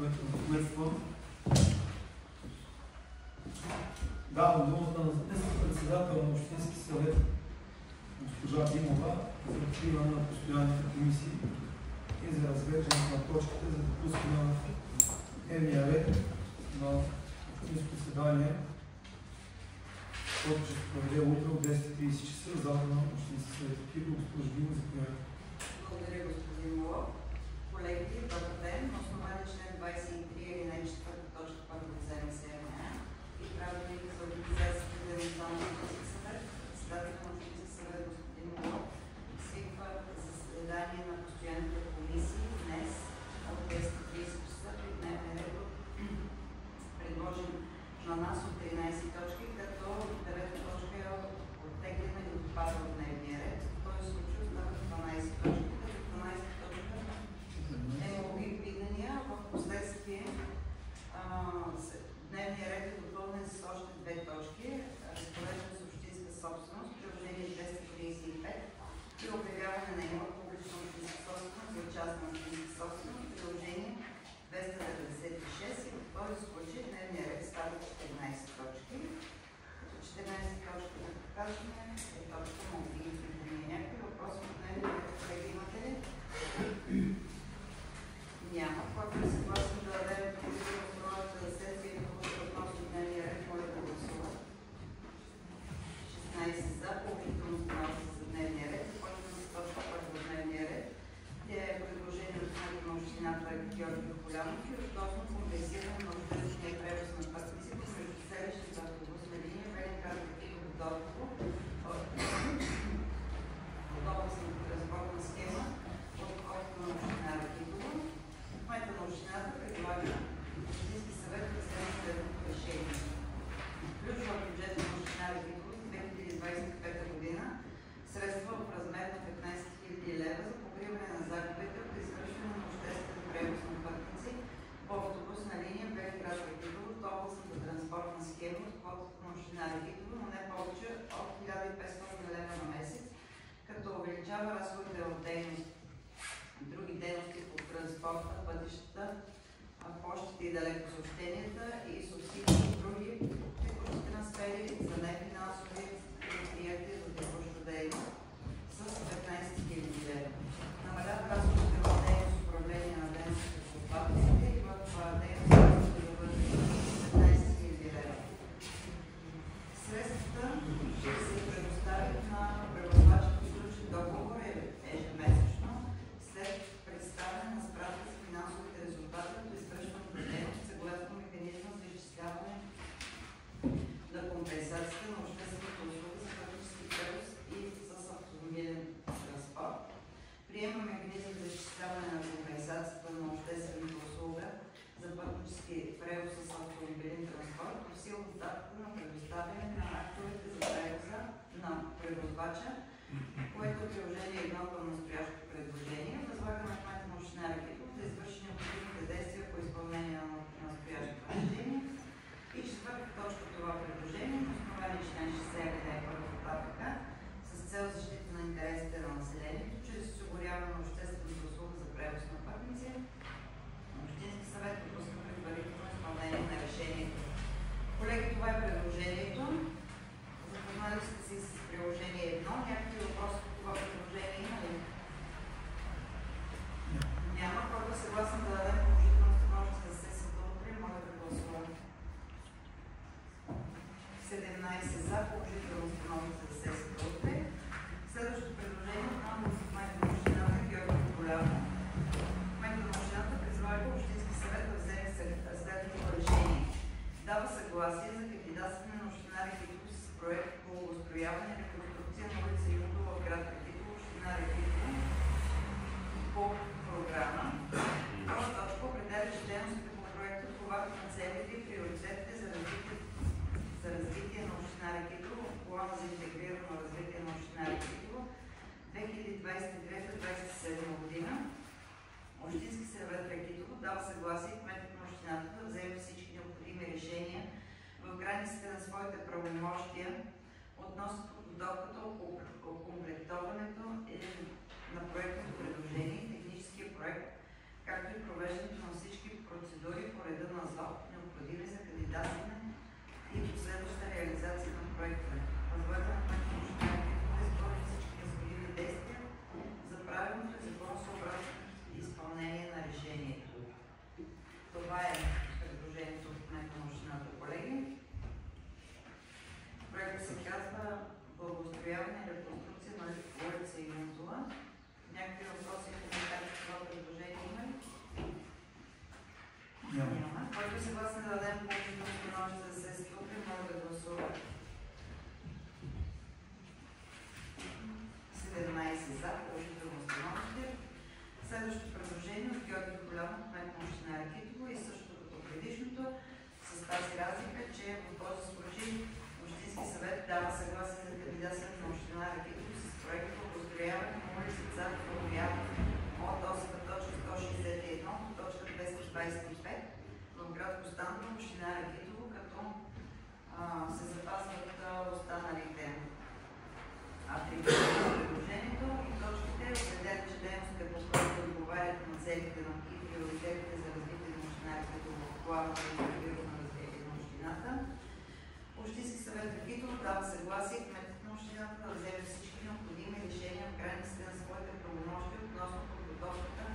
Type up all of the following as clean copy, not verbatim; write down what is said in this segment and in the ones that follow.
което приветствам. Давам думата на заместник-председател на Общински съвет госпожа Димова за откриване на постоянните комисии и за разглеждане на точките за допускане на дневния ред на Общинско събрание, който ще се проведе утре от 10:30 часа в залата на Общински съвет. Госпожа Димова, заповядайте. Благодаря, господин Молов. Колеги, добър ден. На основание член 23 или не 4 точка 1 от ЗМСМА и правилника за организацията и дейността на Общински съвет, председателят на Общински съвет господин Молов свиква заседание на постоянните комисии днес от 10:30 часа при дневен ред, предложен на нас от 13 точки, като 9 точка е оттеглена и отпада от дневния ред. В този случай остават 12 точки. В последствие дневния ред е допълнен с още две точки. Разпореждане с общинска собственост, приложение 235 и обявяване на имот публична общинска собственост за частна общинска собственост, приложение 296 и в този случай дневния ред става 14 точки. 14 точки да покажем е точка молби. Някакви въпроси от дневния ред, колеги, имате ли? Няма. Който е съгласен да дадем позиция в новата сесия относно дневния ред, моля да гласува. 16 за, положително становище за дневния ред. Започваме с точка първа от дневния ред. Тя е предложение от кмета на общината Георги Голянов и относно компенсиране на обществения превоз на пътниците между селищните автобусна линия Велинград и Водорово от областната транспортна схема от обхвата на община Ракитово. Кметът на общината предлага Общински съвет да вземе следното решение. Включва в бюджета на община Ракитово за 2025 година средства в размер на 15 000 лева за покриване на загубите при извършване на обществен превоз на пътници по автобусна линия Велинград Ракитово от областната транспортна схема от квотата на община Ракитово, но не повече от 1500 лева на месец, като увеличава разходите в дейност други дейности по транспорта, пътищата, почтите и далекосъобщенията и субсидии и други текущи трансфери за нефинансови предприятия за текуща дейност с 15 000 лева. Намалят разходите в дейност управление на дейностите с отпадъците и в дейност разходите да бъдат 15 000 лева. Средствата ще се предоставят на превозвача, който сключи договор ежемесечно след представяне на справка с финансовите резултати от извършването дейност съгласно механизма целите и приоритетите за развитие на община Ракитово в плана за интегрирано развитие на общината. Общински съвет Ракитово дава съгласие кметът на общината да вземе всички необходими решения в границите на своите правомощия относно подготовката,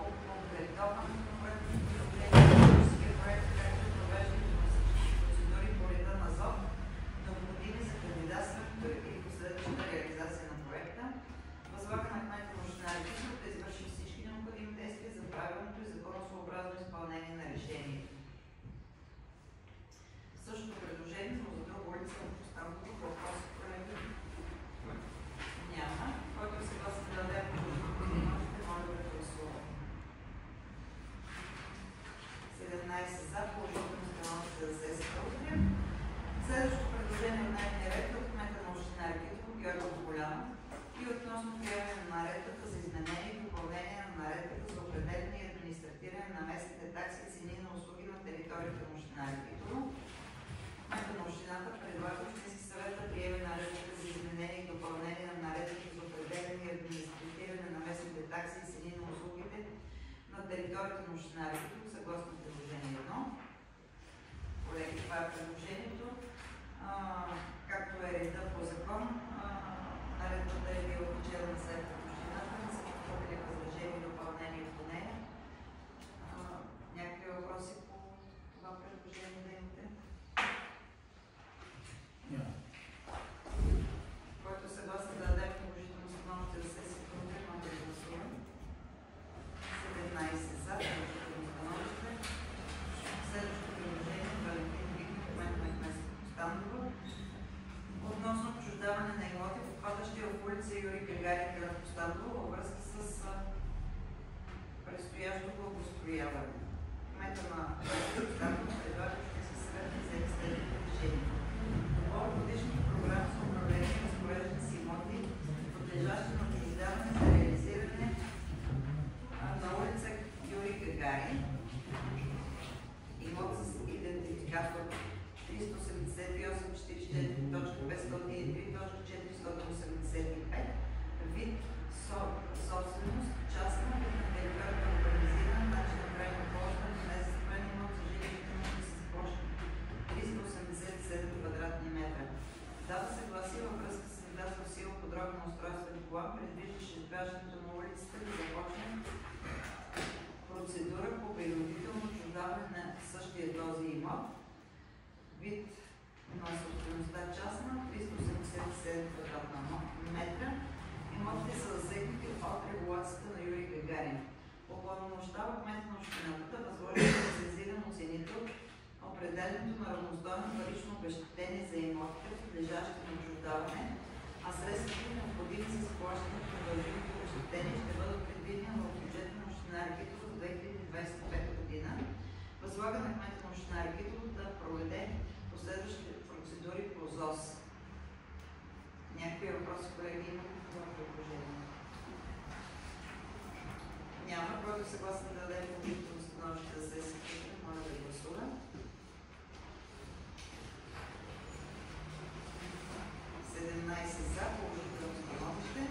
окомплектоването на проектното предложение на техническия проект, както и провеждането на всички процедури по реда на ЗОП, необходими за кандидатстването и последващата реализация на проекта. Възлага на кмета на община Ракитово да извърши всички необходими действия за правилното и законосъобразно изпълнение на решението. Същото предложение, но за друга улица в Постановото, въпрос, колеги? Няма. Който е съгласен да даде положително, моля да гласува. 17 за, положително становище за сесията. Следващото предложение от дневния ред от кмета на община Ракитово Георги Голянов и относно приемане на наредбата за изменение и допълнение на наредбата за определяне и администриране на местните такси и цени на услуги на територията на община Ракитово. Кмета на общината предлага Общински съвет да приеме наредбата за изменение и допълнение на наредбата за определяне и администриране на местните такси и цени на услугите на територията на община Ракитово съгласно предложение 1. Колеги, това е предложението. Както е реда по закон, наредбата е била вчера на сайта на общината, не са постъпили възражения и допълнения по нея. Някакви въпроси по това предложение да имате? Няма. Който е съгласен да даде положително становище за сесията, може да гласува. 17 за, положително становище. Следващото предложение на Валентин Биков, кмет на кметство Постаново, относно отчуждаване на имоти, попадащи в улица Юрий Гагарин, град Постаново, във връзка с предстоящо благоустрояване. Кмета на Постаново предлага Общински съвет да вземе следните решения. По годишната програма за управление и разпореждане с имоти, подлежащи на отчуждаване за реализиране на улица Юрий Гагарин, имот с идентификатор 388.44.503.485, вид собственост, частна, на територията урбанизирана, начин на крайно ползване, незастроен имот за жилищни имоти с площ 387 квадратни метра. Дава съгласие във връзка с влязъл в сила подробен устройствен план, предвиждащ изграждането на улицата да започне процедура по принудително отчуждаване на същия този имот. Вид на собствеността частна 387 квадратна метра. Имотите са засегнати от регулацията на Юрий Гагарин. Упълномощава кмет на общината да възложи на лицензиран оценител определянето на равностойно парично обезщетение за имотите, подлежащи на отчуждаване, а средствата, необходими за заплащането на дължимите обезщетения, ще бъдат предвидени в бюджета на община Ракитово за 2025 година. Възлага на кмета на община Ракитово да проведе последващите процедури по ЗОС. Някакви въпроси, колеги, имат това предложение? Няма. Който е съгласен да даде положително становище за сесията, моля да гласува. 17 за, положително становище.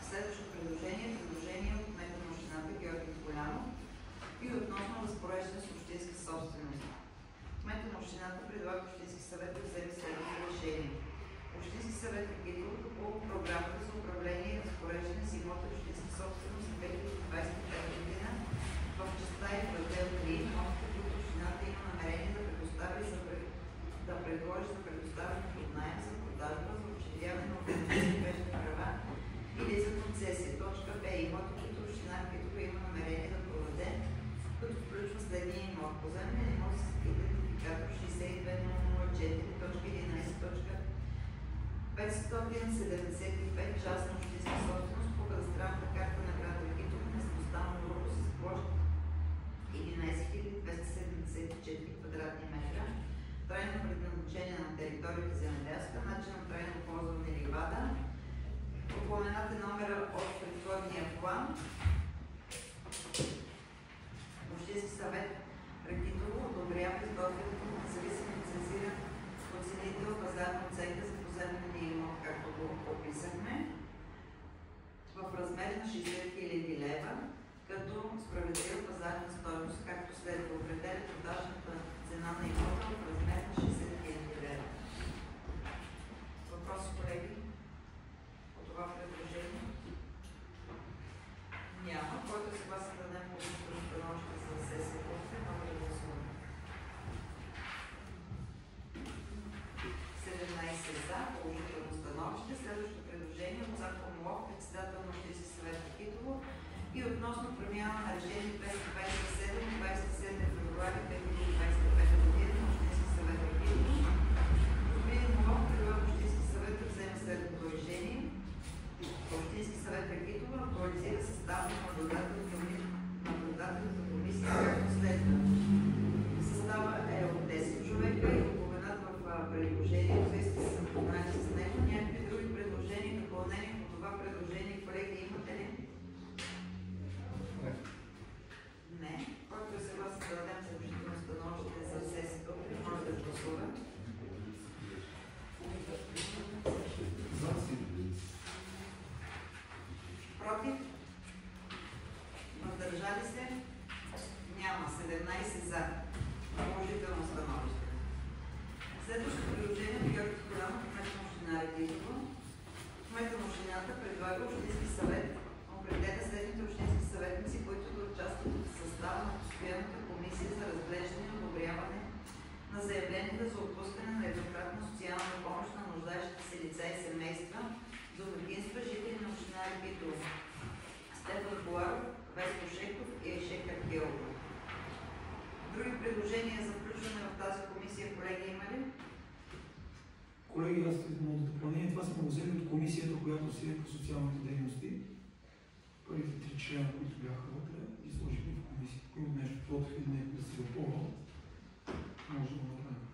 Следващото предложение е предложение от кмета на общината Георги Голянов и относно разпореждане с общинска собственост. Кмета на общината предлага Общински съвет да вземе следното решение. Общински съвет Ракитово по програмата за управление и разпореждане с имота общинска собственост за 2025 година в частта и в раздел 3 имотите, които общината има намерение да предостави да предложи за предоставяне под наем, за продажба, за учредяване на общински вещни права или за концесия. Точка Б. Имоти, които община Ракитово има намерение да продаде, като включва следния имот. Поземен имот с идентификатор 6204.4.575 частна общинска собственост по кадастралната карта на град Ракитово, местността на Мурово с площ 11 274 квадратни метра, трайно предназначение на територията земеделска, начин на трайно ползване ливада. Упоменате номера от предходния план. Общински съвет Ракитово одобрява изготвянето на независим лицензиран оценител пазарна оценка за поземления имот, както го описахме. справедлива пазарна стойност, както следва: определя продажната цена на имота в размер на 60 000 лева. Въпроси, колеги, по това предложение? Няма. Който е съгласен да дадем положително становище за сесията, моля да гласуваме. 17 за, положително становище. Следващото предложение от Цанко Молов, председател на Общински съвет на Хитрово, и относно промяна на решение 227 от 27 февруари 2025 година на Общински съвет на Хитрово. Господин Молов предлага Общински съвет да вземе следното решение. Общински съвет на Хитрово актуализира състава на наблюдателната комисия, както следва. Състава е от 10 човека и упоменат в предложението, за да се запознали с него. Някакви други предложения и допълнения по това предложение, колеги, имате ли? Не. Който е съгласен да дадем съобщително становище за сесията, може да гласува. Против? Въздържали се? Няма. 17 за. Положително становище. Следващото предложение от Георги Колянов, кмет на община Хитрово. Кметът на общината предлага Общински съвет определя следните общински съветници, които да участват в състава на постоянната комисия за разглеждане и одобряване на заявленията за отпускане на еднократна социална помощ на нуждаещите се лица и семейства, домакинства, жители на община Хитрово: Стефан Коларов, Веско Шеков и Ешек Археолог. Други предложения за включване в тази комисия, колеги, има ли? Колеги, аз искам да допълнение. Това сме го взели от комисията, която си е по социалните дейности. Първите 3 члена, които бяха вътре, и сложихме в комисията. Ако има нещо против или някой да се допълва, може да го направим.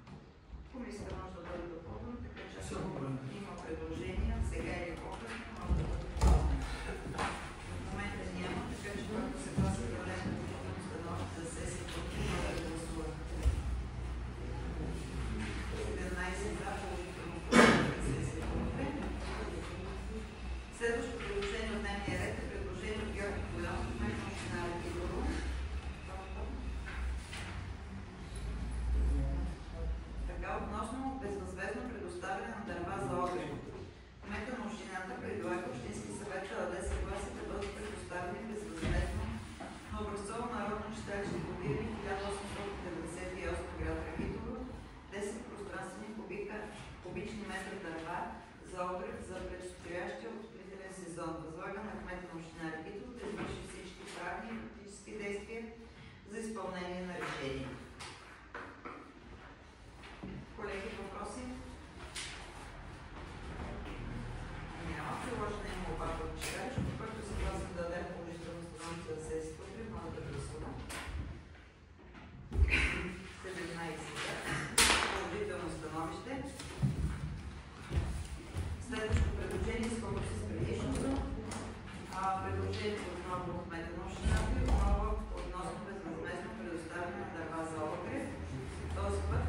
Комисията може да бъде допълнена, така че Всяко време. има предложения, сега или по-късно, може да бъде допълнена. В момента няма, така че който се гласа да дадем положително становище за сесията, може да гласува. 17 за, положително становище за сесията. Следващото предложение от дневния ред е предложение от Георги Колянов, кмет на община Хитрово. Така, относно безвъзмездно предоставяне на дърва за огрев. Кметът на общината предлага Общински съвет да даде съгласие да бъдат предоставени безвъзмездно на образцово народно читалище Кодирни 1898 град Хитрово 10 пространствени кубични метра дърва за огрев за предстоящия отоплителен сезон. Възлага на кмета на община Хитрово да извърши всички правни и практически действия за изпълнение на решение. Колеги, въпроси? Няма. Приложена е молбата от читалището, който се гласа да даде положително становище за сесията, може да гласува. 17 за. Положително становище. Следващото предложение, сколько с предишното. Предложението отново от кмета на общината и отново относно безвъзмездно предоставяне на дърва за огрев. Този път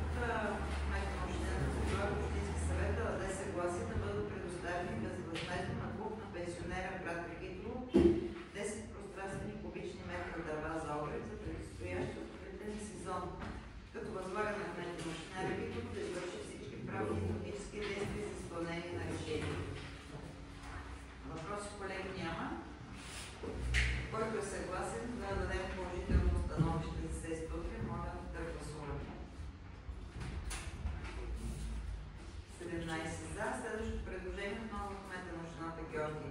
кмета на общината предлага Общински съвет да даде съгласие да бъдат предоставени безвъзмездно на клуб на пенсионера в град Хитрово 10 пространствени кубични метра дърва за огрев за предстоящия отоплителен сезон, като възлага на кмета на община Хитрово да извърши всички правни и практически действия за изпълнение на решението. Въпроси, колеги, няма. Който е съгласен да дадем положително становище за сесията, моля да гласуваме. 17 за. Следващото предложение отново от кмета на общината Георги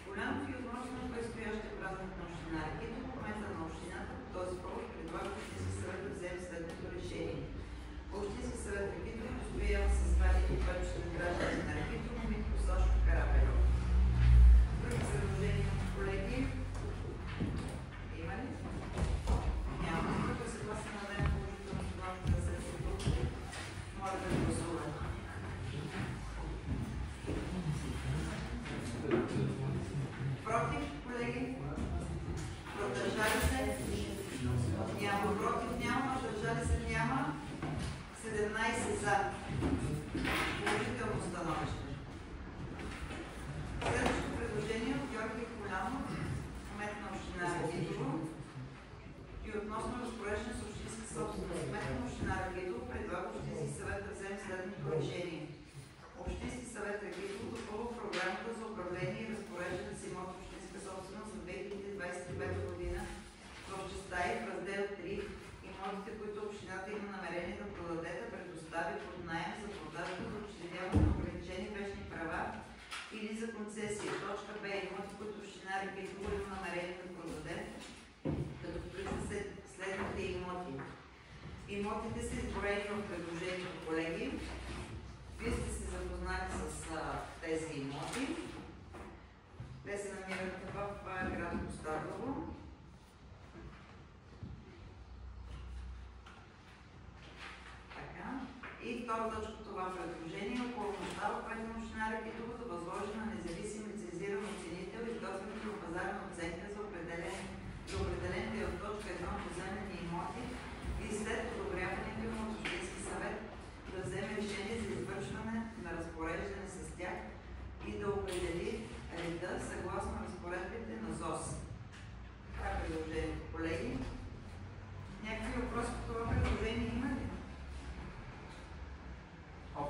Колянов и относно предстоящия празник на община Хитрово. Кмета на общината по този повод предлага Общински съвет да вземе следното решение. Общински съвет на Хитрово постоява със званието и първични граждани на Хитрово Митко Сашко Карабелов. Други предложения, колеги? Има ли? Няма. Който е съгласен да дадем положително становище за сесията, моля да гласува. Против, колеги? Въздържали се? Няма. Против няма. Въздържали се? Няма. 17 за. Положително становище. Следващото предложение от Георги Колянов, кмет на община Хитрово. Имотите са изброени в предложението, колеги. Вие сте се запознали с тези имоти. Те се намират в град Костадово. Така. И втора точка това предложение е упълномощава управителя на община Ракитово да възложи на независим лицензиран оценител изготвянето на пазарна оценка за определените в точка 1 поземлени имоти и след одобряването им от Общински съвет да вземе решение за извършване на разпореждане с тях и да определи реда съгласно разпоредбите на ЗОС. Това е предложението, колеги. Някакви въпроси по това предложение има ли?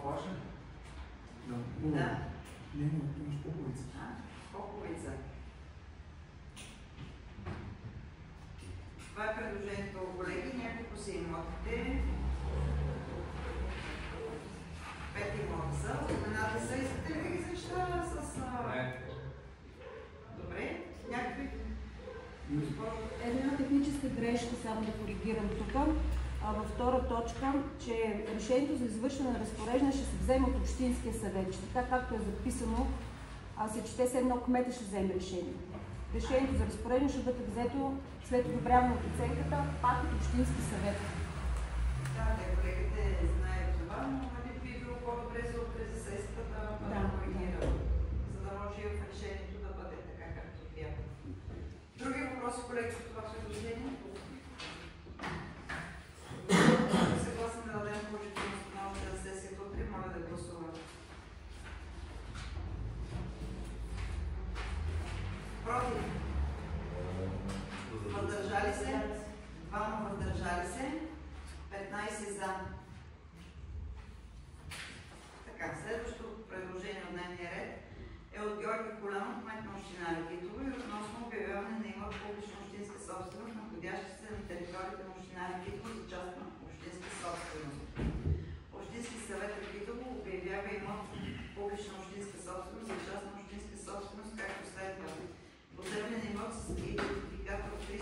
Плашен? Да. Не, но имаш Поповица. Поповица. Това е предложението, колеги. Няколко са имотите. 5 имота са. Споменате са. Искате ли да ги зачета с... Не. Добре. Някакви... Една техническа грешка, само да коригирам тук. Във втора точка, че решението за извършване на разпореждане ще се вземе от Общинския съвет. Че така както е записано, се чете се едно кмета ще вземе решение. Решението за разпореждане ще бъде взето след одобряване от оценката, пак от Общински съвет. Да, колегите знаят това, но би било по-добре за утре за сесията да коригира, за да може и в решението да бъде така, както трябва. Други въпроси, колеги, по това предложение? Съгласен да дадем положително становище за сесията утре, моля да гласуваме. Против? Въздържали се? 2 въздържали се? 15 за. Така, следващото предложение от дневния ред е от Георги Колянов, кмет на община Ракитово и относно обявяване на имот публична общинска собственост, находяща се на територията на община Ракитово за частна общинска собственост. Общински съвет Ракитово обявява имот публична общинска собственост за частна общинска собственост, както следва. Поземлен имот с идентификатор 388-44.28.49,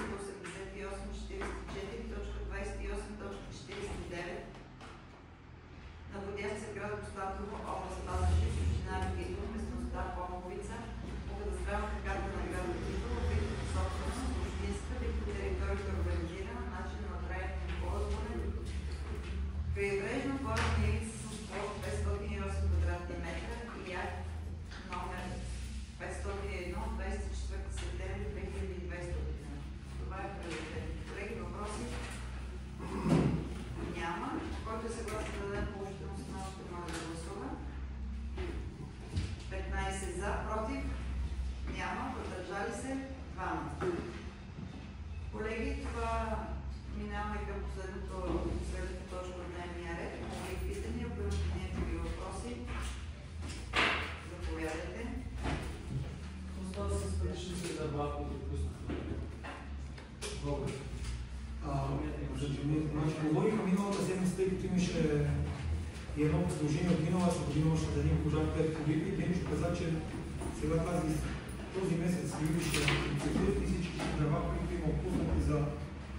находящ се в град Костадово, област Пазарджик, община Ракитово, местността Поповица, по кадастралната карта на град Ракитово, битата собственост, общинска, битата територията организирана, начин на трайно ползване, крайбрежна плажна ивица с площ 508 квадратни метра и акт номер 501 от 24 септември 2020 година. Това е приоритет. Колеги, въпроси? Няма. Който е съгласен да дадем положително становище, може да гласува. 15 за, против? Няма. Въздържали се? 2. Колеги, това минаваме към последната точка от дневния ред. Моля и питания, ако имате някакви въпроси, заповядайте. Остава с предишните за малко допуснато. Говорих миналата седмица, тъй като имаше и едно предложение от миналата година, още да един пожар, където побили. Денчо каза, че сега този месец юли ще инцидират и всички дърва, които има отпуснати за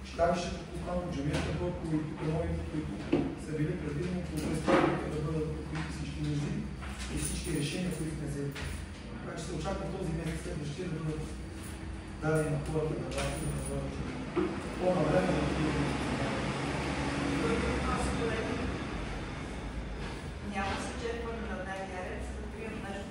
читалищата, по джамията, толкова и тук новите, които са били предвидени по престъплението да бъдат открити всички нужди и всички решения, които сме взели. Така че се очаква този месец следващия да бъдат дадени на хората да бъдат по-навреме да бъдат. Няма се черпване на дневния ред, за да приемем нещо